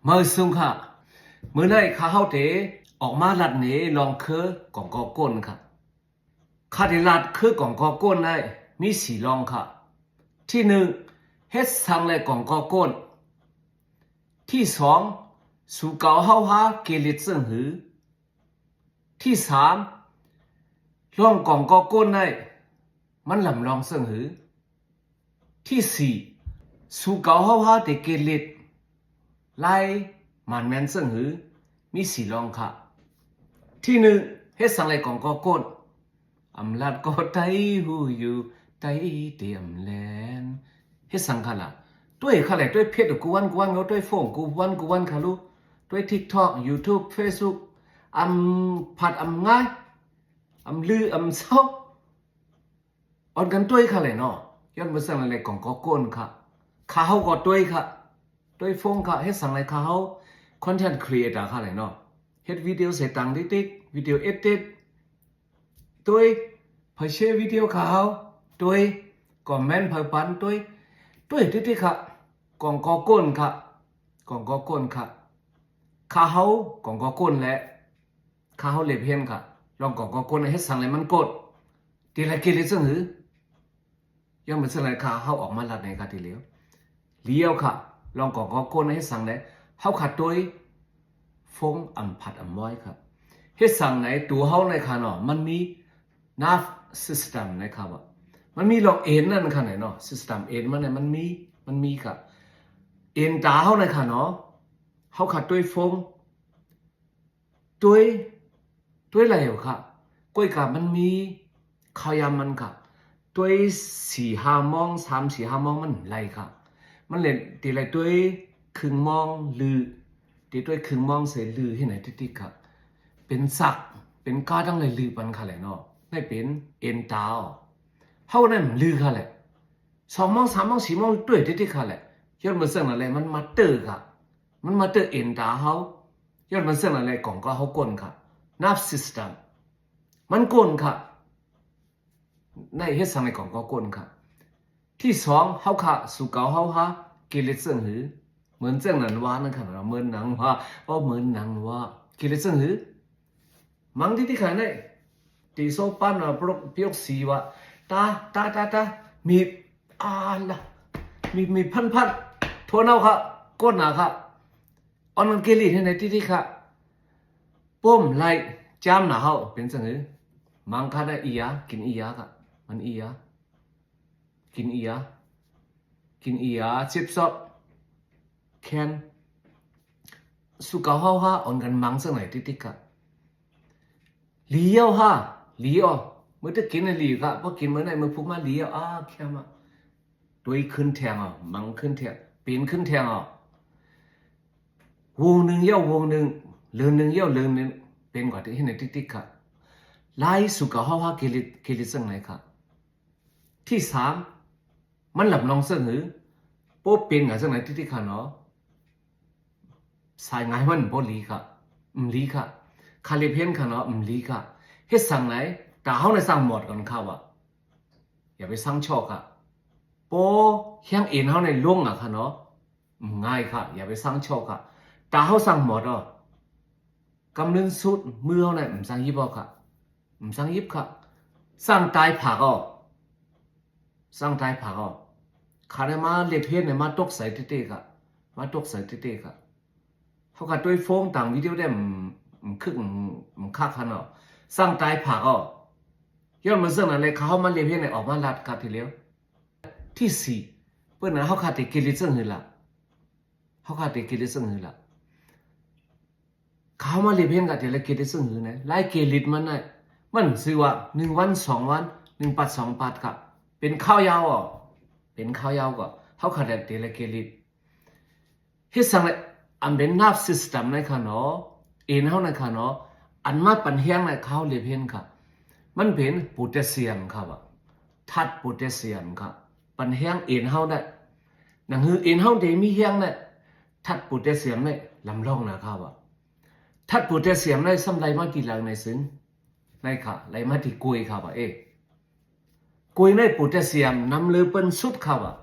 เมื่อซุงค่ะเมื่อได้ข้าเฮาเตออกมาลัดนี้ลองคือกองกอก้นค่ะข้าได้ลัดคือกองกอก้นได้มีสี่ลองค่ะที่หนึ่งเฮ็ดสังเลยกองกอก้นที่สองสู่เก่าเฮาหาเกลิดซึ่งหือที่สามลองกองกอก้นได้มันลำลองซึ่งหือที่สี่สู่เก่าเฮาหาเตเกลิดไล่มันแมนซึ่งหือมีสี่ลองค่ะที่หนึ่งเฮ็ดสังเลยกองกอก้นอำลาดก็ไตหูอยู่ไตเตียมแลนเฮ็ดสังค่ะล่ะด้วยค่ะแหละด้วยเพจกูวันเอาด้วยโฟนกูวันค่ะลูกด้วย TikTok YouTube Facebook ผัดง่ายลือเศร้าออนกันด้วยค่ะเลยเนาะย้อนมาสั่งอะไรกองกอก้นค่ะข้าเฮาก็ด้วยค่ะด้วยโฟนค่ะเฮ็ดสังอะไรข้าเฮาคอนเทนต์ครีเอเตอร์ค่ะเลยเนาะเฮ็ดวิดีโอเสร็จตังติ๊กวิดีโอเอดิตด้วยพอแชร์วิดีโอข้าเฮาด้วยคอมเมนต์ปันด้วยติ๊กค่ะกองกอก้นค่ะกองกอก้นค่ะข้าเฮากองกอก้นและข้าเฮาเล็บเห็นค่ะลองกองกอก้นเฮ็ดสังอะไรมันกดทีละกิเลสซึ่งหือยังเป็นสิ่งไรข้าเฮาออกมาลัดในค่ะทีเลี้ยวค่ะลองกองกอก้นเฮ็ดสังไหนเฮาขัดด้วยฟงผัดไว้ค่ะเฮ็ดสังไหนตัวเฮาในค่ะเนาะมันมีnerve system นะครับว่ามันมีหลอกเอ็นนั่นค่ะไหนเนาะ system เอ็นมันเนี่ยมันมีค่ะเอ็นตาเฮาในค่ะเนาะเฮาขัดด้วยฟงด้วยอะไรอยู่ค่ะก้อยกับมันมีข้าวยำมันค่ะด้วย3-4 โมงมันไหลค่ะมันเลยตีไรด้วยครึ่งโมงลือตีด้วยครึ่งโมงเสร็จลือที่ไหนติ๊กค่ะเป็นสักเป็นก้าตั้งเลยลือปันค่ะแหละเนาะไม่เป็นเอ็นตาเฮานั่นลือค่ะแหละ2 โมง 3 โมง 4 โมงด้วยติ๊กค่ะแหละย้อนมาเสื่องอะไรมันมาเตอร์ค่ะมันมาเตอร์เอ็นตาเฮาย้อนมาเสื่องอะไรกล่องก็เฮาก้นค่ะnerve system มันก้นค่ะในเฮ็ดสังในกล่องก็ก้นค่ะที่สองเฮาค่ะสู่เก่าเฮาหาเกลิดซึ่งหือเหมือนเจ้าหนันว่านั่นค่ะเหมือนหนังว่าเหมือนหนังว่าเกลิดซึ่งหือมังที่ค่ะเนี่ยตีโซปันปลกพิยกสีว่าตามีละมีพันโทนเอาค่ะก้นหนาค่ะออนมันเกลิดให้ในที่ค่ะป้มไล่จามหนาเฮาเป็นซึ่งหือมังค่ะได้อียากินอียาค่ะมันอียากินอียาชิปซอปแคนสุกาฮาออนกันมังสังไหนติ๊กค่ะเลี้ยวเมื่อจะกินอะไรค่ะพอกินเมื่อไหร่เมื่อพูดมาเลี้ยวแค่มาตัวขึ้นแทงมังขึ้นแทงปีนขึ้นแทงวงหนึ่งเย้าวงหนึ่งเรื่องหนึ่งเย้าเรื่องหนึ่งเป็นกว่าที่เห็นในติ๊กค่ะไล่สุกาฮาเกลิสังไหนค่ะที่สามมันหลับลองเสนอโป๊เป็นกับสังไหนติ๊กค่ะเนาะสายงานมันบ่ลีค่ะลีค่ะคาลิเพียนค่ะเนาะลีค่ะเฮ็ดสั่งไหนแต่เฮาในสั่งหมดก่อนค่ะว่าอย่าไปสั่งชอกค่ะโป๊เฮียงเอ็นเฮาในล่วงค่ะเนาะง่ายค่ะอย่าไปสั่งชอกค่ะแต่เฮาสั่งหมดกำลังสุดมือเฮาเนี่ยสั่งยิบค่ะสั่งยิบค่ะสั่งตายผักสั่งตายผักคาได้มาเล็บเพียนเนี่ยมาตกใส่ติ๊กค่ะมาตกใส่ติ๊กค่ะเขาขัดด้วยโฟงต่างวิดีโอได้คึกคักขนาดสร้างตายผักย้อนมาเสื่องอะไรเขามาเรียนเพียงในออกมาลัดกัดทีเดียวที่สี่เพื่อนนั้นเขาขาดติกิริซึ่งหือละเขามาเรียนเพียงกัดทีละกิริซึ่งหือนะไล่กิริมันน่ะมันซื้อว่า1 วัน 2 วัน1 ปัด 2 ปัดค่ะเป็นข้าวยาวก็เขาขาดแต่ทีละกิริเฮ็ดสังเลยอันเป็นนับ system ในค่ะเนาะเอ็นเฮาในค่ะเนาะอันมาปันเฮียงในเขาเรียบเห็นค่ะมันเป็นโพแทสเซียมค่ะว่าธาตุโพแทสเซียมค่ะปันเฮียงเอ็นเฮาได้นั่นคือเอ็นเฮาได้มีเฮียงได้ธาตุโพแทสเซียมได้ลำลองนะคะว่าธาตุโพแทสเซียมได้สำไรมาที่หลังในซึ่งในค่ะไหลมาที่กุยค่ะว่ากุยในโพแทสเซียมนำลือเป็นสุดค่ะว่า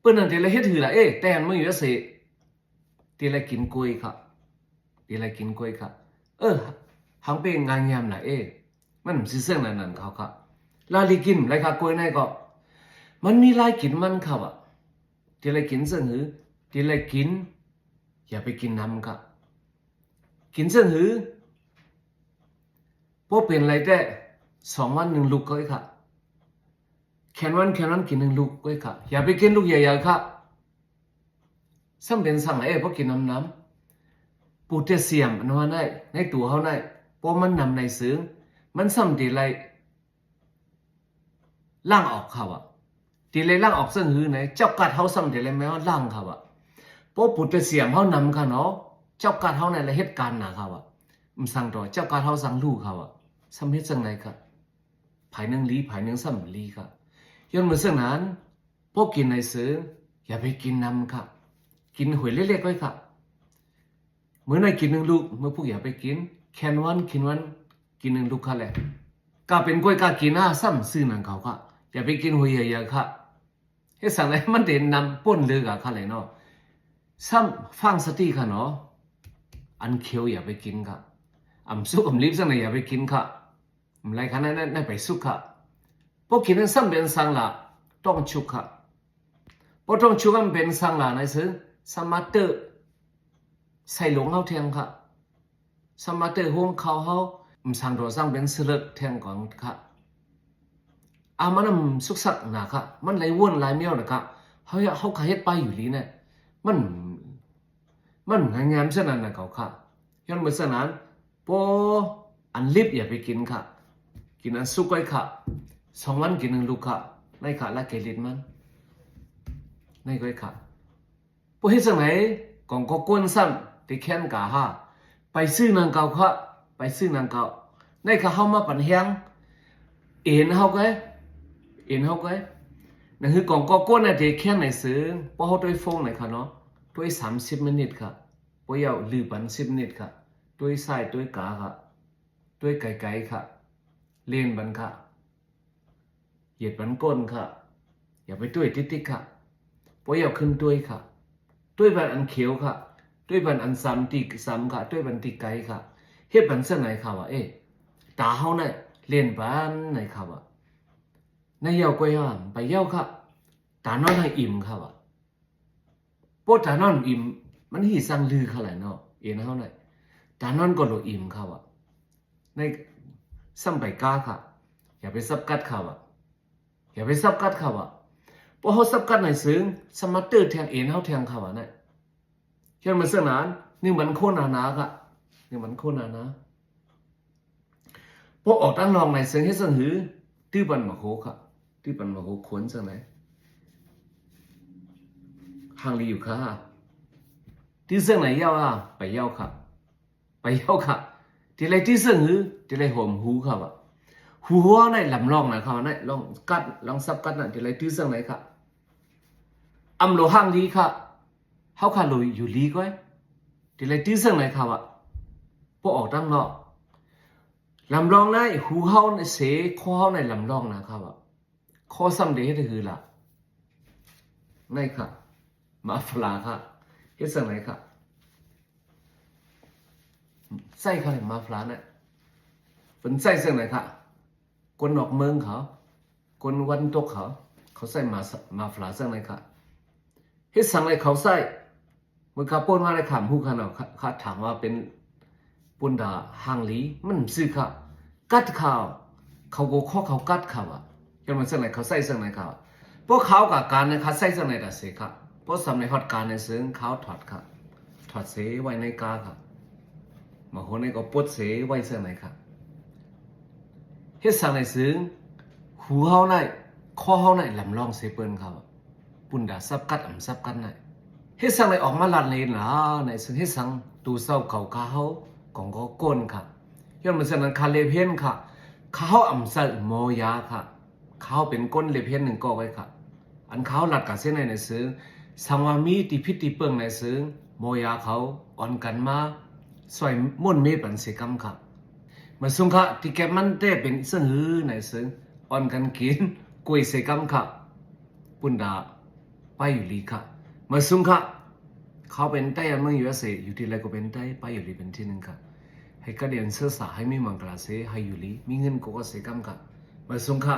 เปิ้นนั่นเดี๋ยวเฮ็ดหือละแต่มันอยู่สิ ที่ไรกินกล้วยค่ะที่ไรกินกล้วยค่ะหังเป็นงานยามนะมันสิเสื่องนั่นเขาค่ะลาลิกินไรค่ะกล้วยไหนก็มันมีลายกินมันค่ะวะที่ไรกินเสื่องหือที่ไรกินอย่าไปกินน้ำค่ะกินเสื่องหือพวกเป็นไรแต่2 วัน 1 ลูกก็ค่ะแค่วันกิน1 ลูกก็ค่ะอย่าไปกินลูกใหญ่ๆค่ะซ้ำเป็นสั่งพวกกินน้ำโพแทสเซียมอันว่าได้ในตัวเขาได้เพราะมันนำในซึ่งมันซ้ำตีไรล่างออกค่ะวะตีไรล่างออกซึ่งหือไหนเจ้ากัดเขาซ้ำตีไรแม้ว่าล่างค่ะวะเพราะโพแทสเซียมเขานำค่ะเนาะเจ้ากัดเขาในละเหตุการณ์นะค่ะวะมันสั่งต่อเจ้ากัดเขาสั่งลูกค่ะวะซ้ำเหตุซึ่งไหนค่ะภายหนึ่งลีภายหนึ่งซ้ำลีค่ะย้อนมาซึ่งนั้นพวกกินในซึ่งอย่าไปกินน้ำค่ะกินหวยเล็กๆไว้ค่ะเมื่อไหร่กิน1 ลูกเมื่อพวกอย่าไปกินแค่วันกิน1 ลูกค่ะแหละก็เป็นกล้วยก็กินซ้ำซื้อนั่นเขาค่ะอย่าไปกินหวยเยอะๆค่ะเฮ้สั่งอะไรมันเด่นนำป้นเลือกค่ะเลยเนาะซ้ำฟังสติค่ะเนาะอันเขียวอย่าไปกินค่ะสุกลิบสั่งไหนอย่าไปกินค่ะอะไรขนาดนั้นไปสุกค่ะพวกกินนั้นซ้ำเป็นสั่งละต้องชุกค่ะพอต้องชุกกันเป็นสั่งละในซึ่งสมาร์เตอร์ใส่หลงเขาแทงค่ะสมาร์เตอร์ห่วงเขาสั่งตัวสั่งเป็นสลัดแทงก่อนค่ะมันสุกสักนะค่ะมันไหลวนไหลเมียวนะคะเขาขายไปอยู่ลีเนี่ยมันงามเช่นนั้นนะเขาค่ะย้อนมาเช่นนั้นพออันลิบอย่าไปกินค่ะกินอันสุกไว้ค่ะ2 วันกิน1 ลูกค่ะในค่ะละเกลิดมันในก็ค่ะพอเฮ็ดจังไหนกองก็ก้นซ้ำที่แค้นกะฮะไปซื้อนางเก่าค่ะไปซื้อนางเก่าในค่ะเฮามาปันแฮงเอ็นเฮาก็นั่นคือกองก็ก้นน่ะที่แค้นไหนซื้อพอเฮาด้วยฟงไหนค่ะเนาะด้วย30 มินิค่ะพอยาวลือปัน10 มินิค่ะด้วยใส่ด้วยกาค่ะด้วยไก่ค่ะเล่นบันค่ะเหยียดบันก้นค่ะอย่าไปด้วยติ๊กค่ะพอยาวขึ้นด้วยค่ะด้วยบันอันเขียวค่ะด้วยบันอันซ้ำค่ะด้วยบันติไก่ค่ะเฮ็ดบันเส้นไหนค่ะวะตาเฮาเนี่ยเล่นบันไหนค่ะวะในยาวกว่าไปยาวค่ะตานอนให้อิ่มค่ะวะพวกตานอนอิ่มมันหีสั่งลือค่ะแหละเนาะเฮาเนี่ยตานอนก็โลอิ่มค่ะวะในซ้ำไปกาค่ะอย่าไปซับกัดค่ะวะอย่าไปซับกัดค่ะวะพอเขาซับกัดในซึ้งสมาร์เตอร์แทงเฮาแทงค่ะวะเนี่ยเช่นมาเสื่อนั้นนี่มันโคนาค่ะนี่มันโคนาพอออกตั้งรองในซึ้งให้ซึ้งหือที่บันมาโคค่ะที่บันมาโคขวนจังไหนห่างลีอยู่ค่ะที่ซึ้งไหนยาวไปยาวค่ะไปยาวค่ะที่ไรที่ซึ้งหือที่ไรหอมหูค่ะวะหัวในลำลองนะค่ะในลองกัดลองซับกัดนั่นที่ไรที่ซึ้งไหนค่ะโลห่างลีค่ะเฮาค่ะโลอยู่ลีก้อยที่ไรที่ซึ้งไหนค่ะวะพอออกตั้งนอกลำลองในหูเฮาในเสคอเฮาในลำลองนะครับว่าคอซ้ำเดให้คือละในค่ะมาฟลาค่ะเฮ็ดสังไหนค่ะใส่ค่ะมาฟลาเนี่ยเป็นใส่สังไหนค่ะคนนอกเมืองคนวันตกเขาใส่มาฟลาสังไหนค่ะเฮ็ดสังไหนเขาใส่เมื่อเขาป้นมาในขามฮู้ค่ะเนาะค่ะถามว่าเป็นปุ่นดาห่างลีมันซื้อค่ะกัดข่าวเขาก็ข้อเขากัดข่าวยังมันสังไหนเขาใส่สังไหนข่าวพวกเขากับการเนี่ยเขาใส่สังไหนแต่เสียค่ะพวกสำในฮอดการในซึ่งเขาถอดค่ะถอดเสไว้ในกาค่ะมาคนนี้ก็ปวดเสไว้สังไหนค่ะเฮ็ดสังในซึ่งหูเฮาในข้อเฮาในลำลองเสเปิ้นเขาปุ่นดาซับกัดซับกัดในเฮ็ดสังในออกมาลัดเลนล่ะในซึ่งเฮ็ดสังตูเศร้าเขากาเฮากองก็ก้นค่ะย้อนมาเสนอคาเลเพนค่ะเขาใส่โมยาค่ะเขาเป็นก้นเลเพน1ก็ไว้ค่ะอันเขาหลัดกับเส้นในซื้อสังวามีติพิติเปิงในซื้อโมยาเขาอ่อนกันมาสวยม่วนเมปันเสกำค่ะมาสุงค่ะที่แกมันเต้เป็นเส้นหื้อในซื้ออ่อนกันกินกล้วยเสกำค่ะปุ่นดาไปอยู่ลีค่ะมาสุงค่ะเข เขาเป็นใต้เมือง USA อยู่ที่ไรก็เป็นใต้ไปอยู่ลีเป็นที่หนึ่งครับให้กระเดียนเสื้อสาให้มีมังกรเสให้อยู่ลีมีเงินก็เสกำกับมาส่งค่ะ